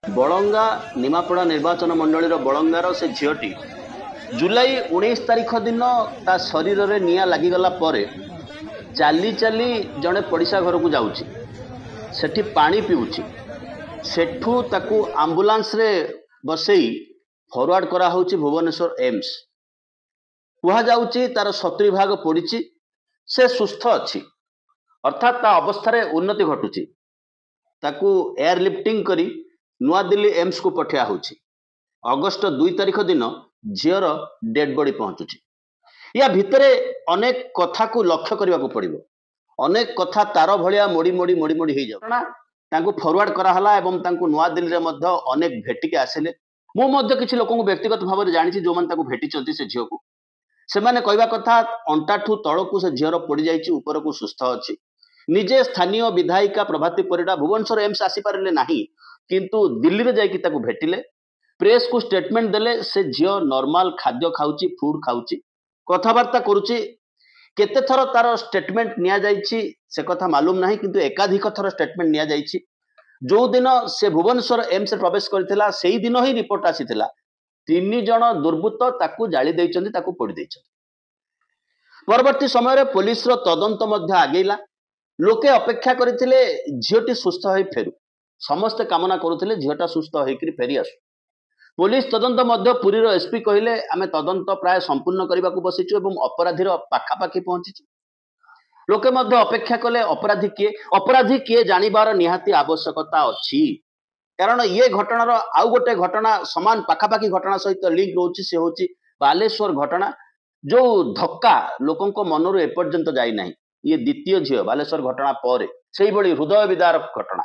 बलंगा निमापड़ा निर्वाचन मंडल बलंगार से झीटी जुलाई 19 तारीख दिन ता शरीर में निआ लगिगला चली चली जड़े पड़िशा घर को जाऊँगी सेठी पानी पीऊँगी सेठू ताकू आम्बुलांस रे बसई फरवर्ड करा होची भुवनेश्वर एम्स कुहा जाउची तार 70 भाग पड़ी से सुस्थ अच्छी अर्थात ता अवस्था रे उन्नति घटुची ताकू एयरलिफ्टिंग करी नुआ दिल्ली एम्स को पठिया होची अगस्ट 2 तारीख दिन झीर डेड बॉडी पहुंचुची या भितरे अनेक कथा को लक्ष्य करने को पड़िबो अनेक कथा तार भलिया मोड़ी मोड़ी मोड़ी मोड़ी हो जाऊ तांको फॉरवर्ड कराला एवं तांको नुआ दिल्ली रे मध्य अनेक भेटिके आसिले मु मध्य किछि लोकंको व्यक्तिगत भाव में जानी जो माने ताको भेटिचंती से झील को से माने कहवा कथा अंटाठू तळकू से झीर पड़ जाइछि ऊपर को सुस्थ अछि निजे स्थानीय विधायिका प्रभाती परिडा भुवनेश्वर एम्स आसी पारले नाही किंतु दिल्ली रे जाइकि ताको भेटिले प्रेस को स्टेटमेंट देले से झील नॉर्मल खाद्य खाउची फूड खाउची कथबार्ता करूची केते थर तार स्टेटमेंट निया जाइछि से कथा मालूम नाही किंतु एकाधिक थर स्टेटमेंट निया जाइछि जो दिन से भुवनेश्वर एम्स प्रवेश करथिला सेही दिन ही रिपोर्ट आसीथिला 3 जण दुर्बृत्त ताकू जाली दैचंती ताकू पोड़ी दैचंती परवर्ती समय रे पुलिस रो तदंत मध्य आगेला लोके अपेक्षा करथिले झीटी सुस्थ होई फेरु समस्त कामना करुथिले झीटा सुस्थ होइकरी फेरी आसु पुलिस तदंत मध्य पुरी रो एसपी कहिले आमे तदंत प्राय संपूर्ण करबा को बसिछु एवं अपराधी रो पाखापाखी पहुंचिछु लोके मध्य अपेक्षा कले अपराधी किए जानिबार निहाती आवश्यकता अछि कारण ये घटनार आउ गोटे घटना समान पाखापाखी घटना सहित लिंक रोची से होची बालेश्वर घटना जो धक्का लोकों को मनरू एपर्यंत जाई नाही ये द्वितीय झील बालेश्वर घटना पर से हृदय विदारक घटना।